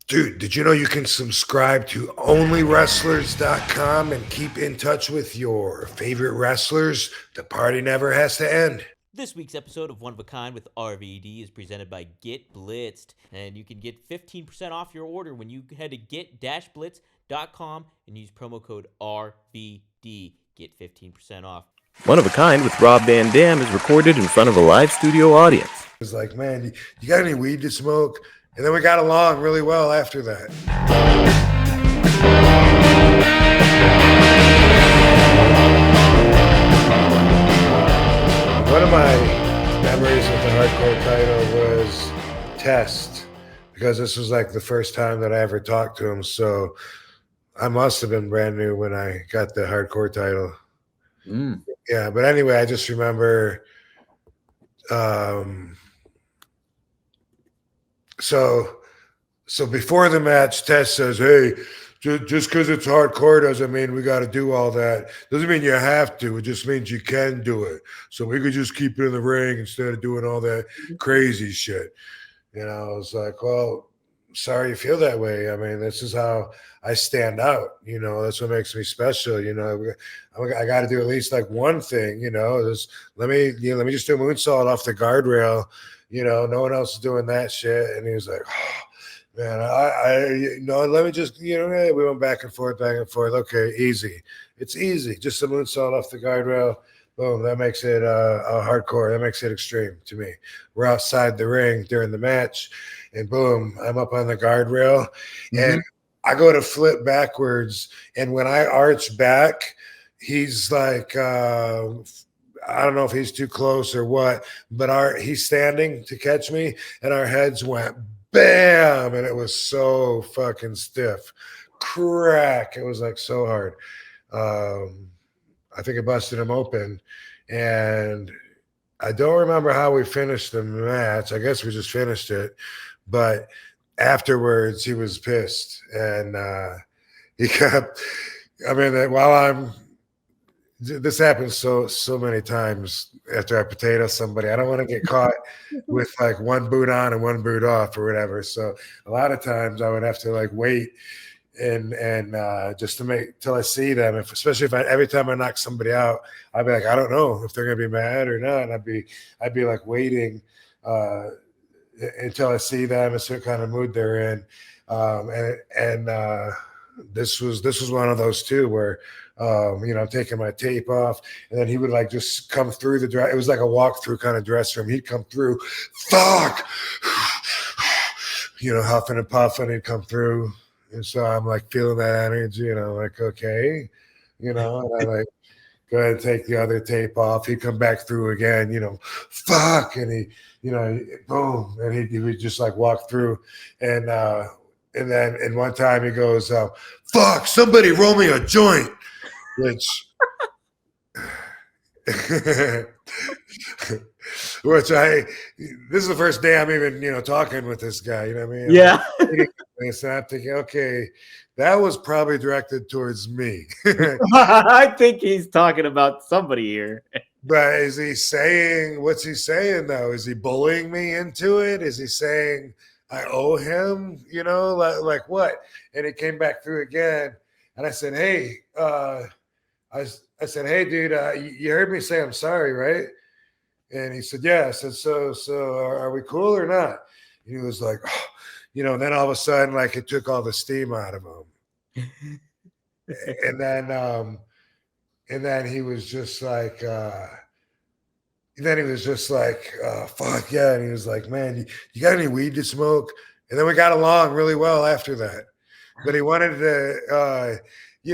Dude, did you know you can subscribe to onlywrestlers.com and keep in touch with your favorite wrestlers? The party never has to end. This week's episode of One of a Kind with RVD is presented by Get Blitzed, and you can get 15% off your order when you head to get-blitz.com and use promo code RVD. Get 15% off. One of a Kind with Rob Van Dam is recorded in front of a live studio audience. It was like, man, you got any weed to smoke? And then we got along really well after that. One of my memories with the hardcore title was Test, because this was like the first time that I ever talked to him. So I must have been brand new when I got the hardcore title. Yeah, but anyway, I just remember So before the match, Tess says, hey, just because it's hardcore doesn't mean we got to do all that. Doesn't mean you have to. It just means you can do it. So we could just keep it in the ring instead of doing all that crazy shit. You know, I was like, well, sorry you feel that way. I mean, this is how I stand out. You know, that's what makes me special. You know, I got to do at least like one thing. You know, let me just do a moonsault off the guardrail. You know, no one else is doing that shit. And he was like, oh, man, let me just, we went back and forth. Okay, easy. It's easy. Just a moonsault off the guardrail. Boom, that makes it hardcore. That makes it extreme to me. We're outside the ring during the match, and boom, I'm up on the guardrail, and I go to flip backwards, and when I arch back, he's like, I don't know if he's too close or what, but he's standing to catch me, and our heads went bam, and it was so fucking stiff. Crack. It was like so hard. I think it busted him open, and I don't remember how we finished the match. I guess we just finished it, but afterwards he was pissed, and he kept, I mean, this happens so many times after I potato somebody. I don't want to get caught with like one boot on and one boot off or whatever. So a lot of times I would have to like wait and just to make till I see them. Especially if every time I knock somebody out, I'd be like, I don't know if they're gonna be mad or not. And I'd be like waiting until I see them and see what kind of mood they're in. This was one of those too where I'm taking my tape off, and then he would like just come through the dress. It was like a walkthrough kind of dress room. He'd come through, fuck, huffing and puffing. He'd come through, and so I'm like feeling that energy, and I'm like, okay, and I like go ahead and take the other tape off. He'd come back through again, fuck, and he, boom, and he would just like walk through, and then one time he goes, fuck, somebody roll me a joint. Which this is the first day I'm even, talking with this guy, you know what I mean? Yeah. So I'm thinking, okay, that was probably directed towards me. I think he's talking about somebody here. But what's he saying though? Is he bullying me into it? Is he saying I owe him, like what? And he came back through again, and I said, hey, I said, hey, dude, you heard me say I'm sorry, right? And he said, yeah. I said, so are we cool or not? And he was like, oh, and then all of a sudden, like it took all the steam out of him. and then he was just like, fuck yeah. And he was like, man, you got any weed to smoke? And then we got along really well after that. But he wanted to, he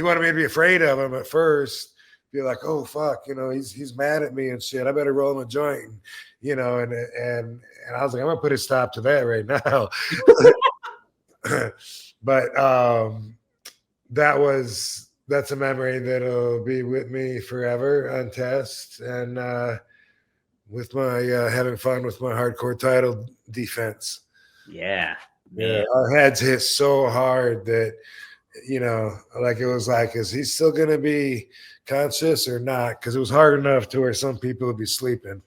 wanted me to be afraid of him at first, be like, oh fuck, he's mad at me and shit. I better roll him a joint, and I was like, I'm gonna put a stop to that right now. But that's a memory that'll be with me forever on Test, and with my having fun with my hardcore title defense. Yeah. Yeah, our heads hit so hard that, like it was like, is he still going to be conscious or not? Because it was hard enough to where some people would be sleeping.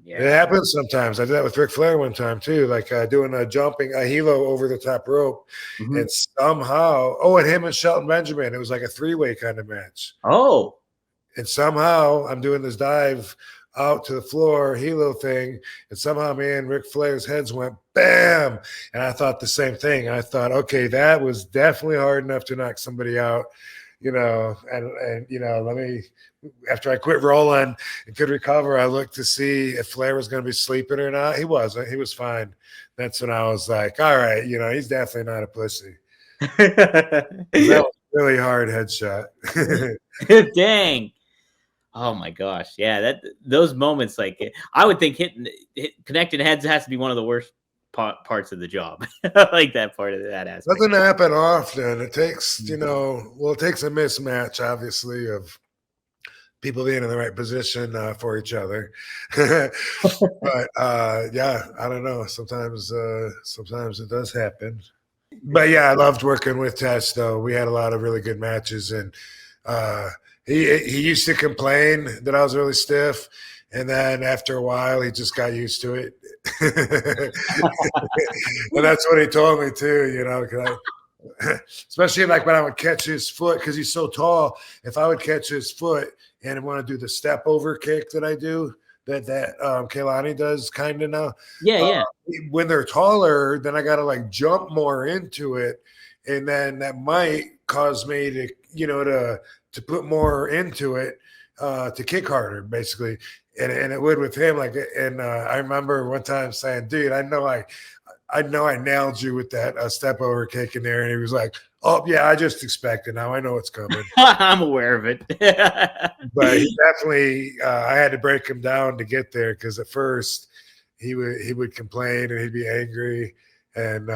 It happens sometimes. I did that with Ric Flair one time too, like doing a helo over the top rope, and somehow, and him and Shelton Benjamin, it was like a 3-way kind of match. Oh, and somehow I'm doing this dive out to the floor, helo thing, and somehow me and Ric Flair's heads went bam, and I thought the same thing. I thought, okay, that was definitely hard enough to knock somebody out, and let me. After I quit rolling and could recover, I looked to see if Flair was going to be sleeping or not. He wasn't. He was fine. That's when I was like, all right, he's definitely not a pussy. That was a really hard headshot. Dang. Oh my gosh. Yeah, those moments, like I would think connecting heads has to be one of the worst parts of the job. Like that part of that aspect. Doesn't happen often. It takes, it takes a mismatch, obviously, of people being in the right position for each other. But yeah, I don't know. Sometimes it does happen. But yeah, I loved working with Tess, though. We had a lot of really good matches, and he used to complain that I was really stiff, and then after a while, he just got used to it. And that's what he told me too. Especially like when I would catch his foot, because he's so tall. If I would catch his foot and want to do the step over kick that I do, that Kaylani does kind of now. Yeah. When they're taller, then I got to like jump more into it, and then that might cause me to to put more into it, to kick harder, basically. And it would with him. I remember one time saying, "Dude, I know I nailed you with that step over kick in there," and he was like, "Oh yeah, I just expect it now. I know it's coming." I'm aware of it. But he definitely, I had to break him down to get there, because at first he would complain and he'd be angry, and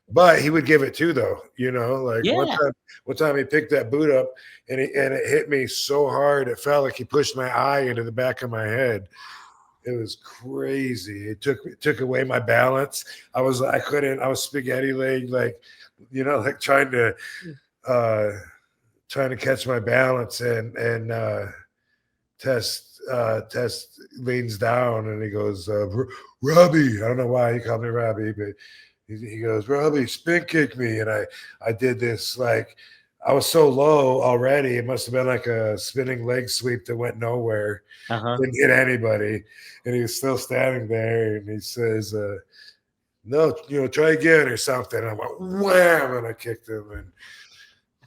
but he would give it too, though. One time he picked that boot up and it hit me so hard it felt like he pushed my eye into the back of my head. It was crazy. It took away my balance. I was spaghetti legged, like trying to catch my balance, and Test leans down and he goes, Robbie. I don't know why he called me Robbie, but he goes, Robbie, spin kick me. And I did this, like, I was so low already. It must have been like a spinning leg sweep that went nowhere. Didn't hit anybody. And he was still standing there, and he says, no, try again or something. And I went, wham, and I kicked him and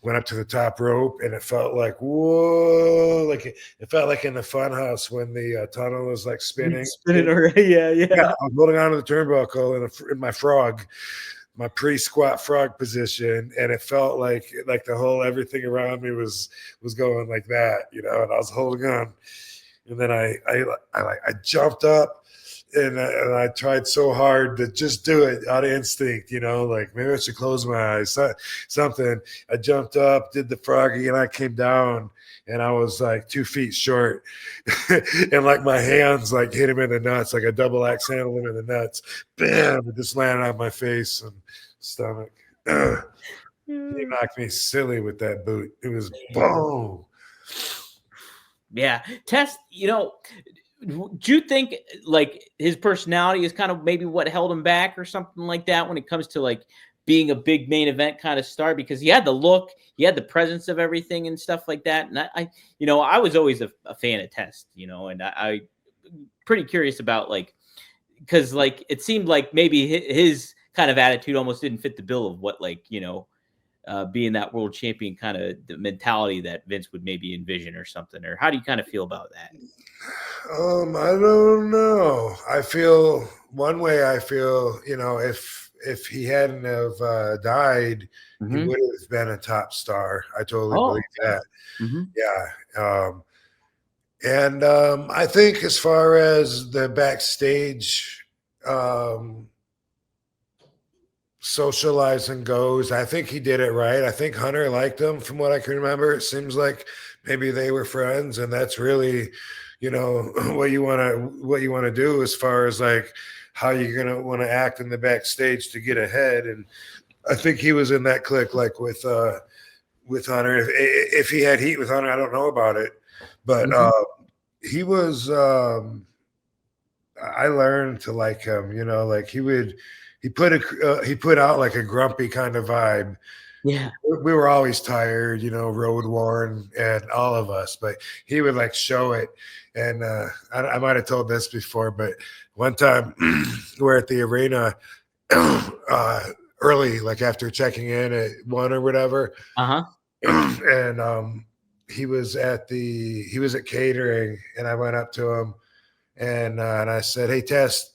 went up to the top rope, and it felt like, whoa, like it felt like in the fun house when the tunnel was like spinning. Already. Yeah. I was holding on to the turnbuckle in my frog, my pre-squat frog position, and it felt like the whole everything around me was going like that, and I was holding on, and then I jumped up. And I tried so hard to just do it out of instinct, like maybe I should close my eyes, something. I jumped up, did the froggy, and I came down, and I was like 2 feet short. And like my hands like hit him in the nuts, like a double axe handle him in the nuts. Bam! It just landed on my face and stomach. He knocked me silly with that boot. It was boom. Yeah. Test, do you think like his personality is kind of maybe what held him back or something like that when it comes to like being a big main event kind of star? Because he had the look, he had the presence of everything and stuff like that. And I was always a fan of Test, and I pretty curious about because it seemed like maybe his kind of attitude almost didn't fit the bill of what being that world champion kind of the mentality that Vince would maybe envision or something. Or how do you kind of feel about that? I don't know. I feel one way. I feel, if he hadn't have died, he would have been a top star. I totally believe that. Yeah. And I think as far as the backstage socializing goes, I think he did it right. I think Hunter liked him from what I can remember. It seems like maybe they were friends, and that's really what you want to do as far as like how you're going to want to act in the backstage to get ahead. And I think he was in that clique, like with Hunter. If he had heat with Hunter, I don't know about it, but he was I learned to like him. You know, like he put out like a grumpy kind of vibe. Yeah. We were always tired, you know, road worn, and all of us. But he would like show it. And I might have told this before, but one time we're at the arena early, like after checking in at 1 or whatever. Uh-huh. And he was at catering, and I went up to him and I said, "Hey, Tess,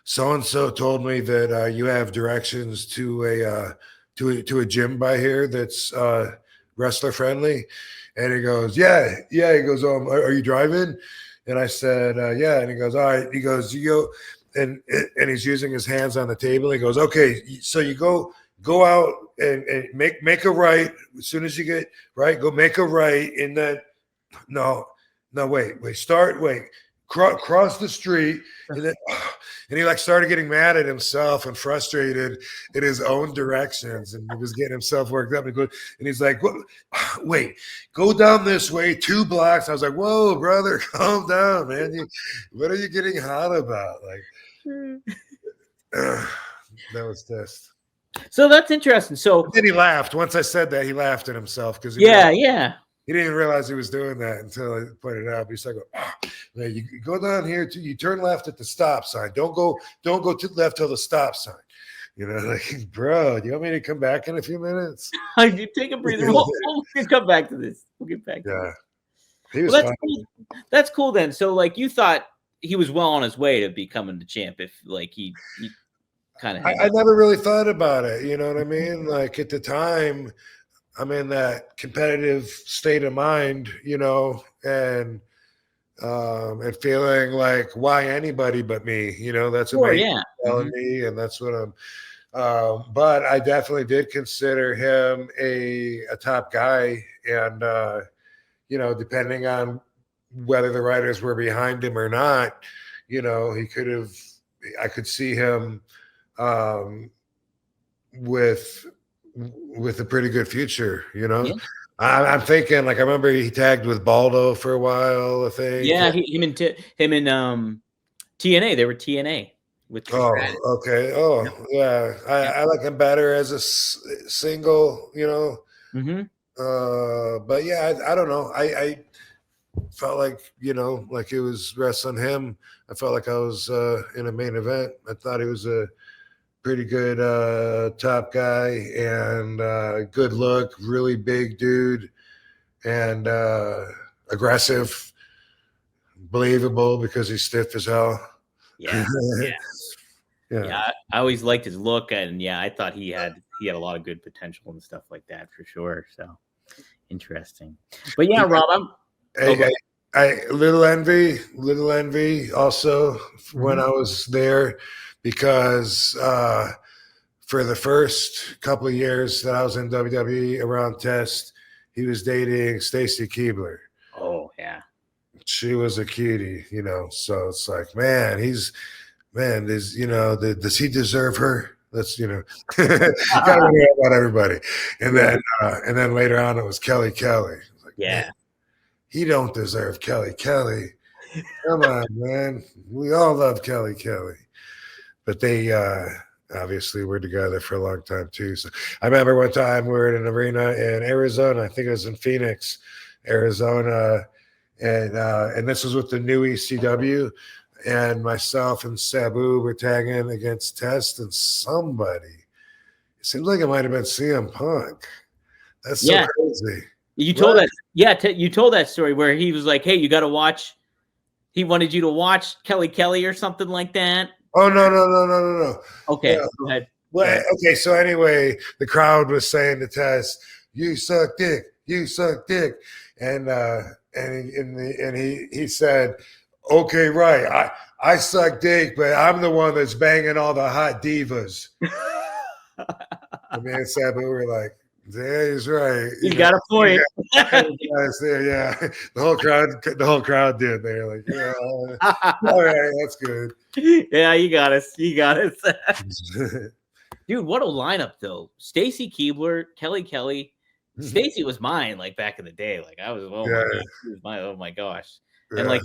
so and so told me that you have directions to a gym by here that's wrestler friendly." And he goes, "Yeah." He goes, are you driving?" And I said, "Yeah." And he goes, "All right." He goes, "You go," and he's using his hands on the table. He goes, "Okay, so you go out and make a right as soon as you get right. Go make a right, and then no, wait, cross the street." And then and he like started getting mad at himself and frustrated in his own directions, and he was getting himself worked up. And he's like, "What? Wait, go down this way 2 blocks." I was like, "Whoa, brother, calm down, man. What are you getting hot about?" Like, that was this. So that's interesting. So But then he laughed. Once I said that, he laughed at himself because yeah. he didn't realize he was doing that until I pointed it out. He's like, man, you go down here, you turn left at the stop sign. Don't go to the left till the stop sign. You know, like, bro, do you want me to come back in a few minutes? You take a breather. We'll come back to this. We'll get back to this. He was That's cool. That's cool then. So like you thought he was well on his way to becoming the champ if like he kind of I never really thought about it. You know what I mean? Like at the time, I'm in that competitive state of mind, you know, and feeling like why anybody but me, you know, that's what my telling me, and that's what I'm. But I definitely did consider him a top guy, and you know, depending on whether the writers were behind him or not, you know, I could see him with a pretty good future, you know. I'm thinking, like, I remember he tagged with Baldo for a while, I think. Yeah, him and TNA. They were TNA with. Okay. Yeah. I like him better as a single, you know. But yeah, I don't know. I felt like, you know, like it was wrestling him. I felt like I was in a main event. I thought he was a pretty good top guy, and good look, really big dude, and aggressive, believable because he's stiff as hell. Yeah. I always liked his look, and I thought he had a lot of good potential and stuff like that for sure. So interesting. But yeah, Rob, I little envy also when I was there, because for the first couple of years that I was in WWE around Test, he was dating Stacy Keibler. Oh yeah, she was a cutie, you know. So it's like, man, does he deserve her? That's, you know, gotta worry about everybody. And then later on, it was Kelly. Like, man, he don't deserve Kelly. Come on, man. We all love Kelly. But they obviously were together for a long time too. So I remember one time we were in an arena in Arizona. I think it was in Phoenix, Arizona, and this was with the new ECW. And myself and Sabu were tagging against Test, and somebody, it seems like it might have been CM Punk. That's so crazy. You told that, you told that story where he was like, "Hey, you got to watch." He wanted you to watch Kelly or something like that. Oh no. Okay, go ahead. Well, okay. So anyway, the crowd was saying to Tess, "You suck dick. You suck dick," and he said, "Okay, right. I suck dick, but I'm the one that's banging all the hot divas." And me and Sabu were like, "Yeah, he's right. You got a point." Yeah. The whole crowd did. They were like, "Yeah, all right, that's good." Yeah, you got us. Dude, what a lineup though. Stacy Keibler, Kelly. Stacy was mine like back in the day. Like I was, oh my gosh. And like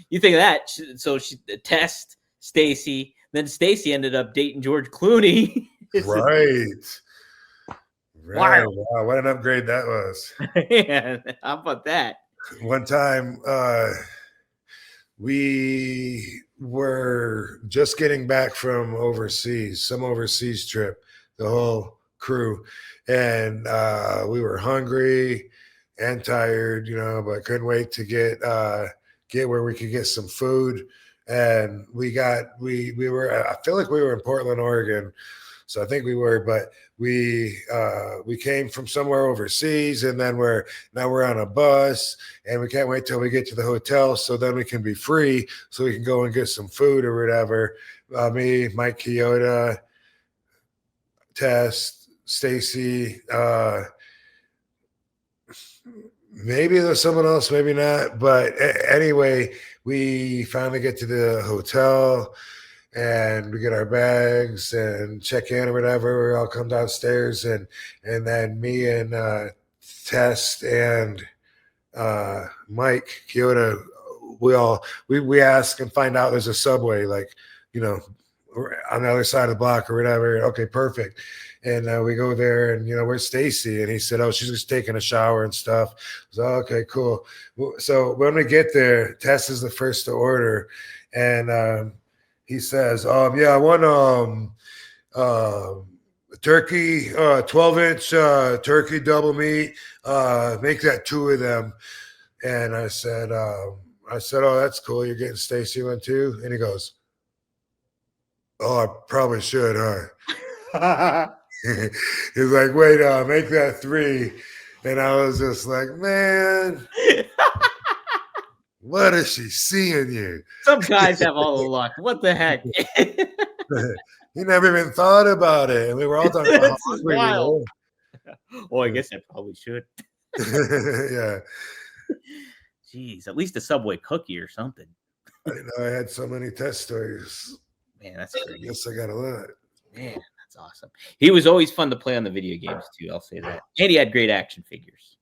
You think of that? So she Test Stacy, then Stacy ended up dating George Clooney. Right. Right. Wild. Wow, what an upgrade that was. Yeah, how about that? One time, we were just getting back from overseas, some overseas trip, the whole crew, and we were hungry and tired, but couldn't wait to get where we could get some food. And we were, I feel like we were in Portland, Oregon. So I think we were, but we came from somewhere overseas, and then now we're on a bus, and we can't wait till we get to the hotel, so then we can be free, so we can go and get some food or whatever. Me, Mike Chioda, Tess, Stacy, maybe there's someone else, maybe not. But anyway, we finally get to the hotel. And we get our bags and check in or whatever. We all come downstairs, and then me and Test and Mike Kyoto, we ask and find out there's a Subway, like, on the other side of the block or whatever. Okay, perfect. And we go there, and where's Stacy? And he said, oh, she's just taking a shower and stuff. So okay, cool. So when we get there, Test is the first to order, and he says, yeah, I want turkey, 12-inch turkey double meat. Make that 2 of them. And I said, oh, that's cool. You're getting Stacy one too? And he goes, oh, I probably should, huh? He's like, wait, make that 3. And I was just like, man. What is she seeing you? Some guys have all the luck. What the heck? He never even thought about it. And we were all talking about how hungry we were. Oh, I guess I probably should. Yeah. Jeez, at least a Subway cookie or something. I know I had so many test stories. Man, that's I great. guess I got a lot. Man, that's awesome. He was always fun to play on the video games too. I'll say that. And he had great action figures.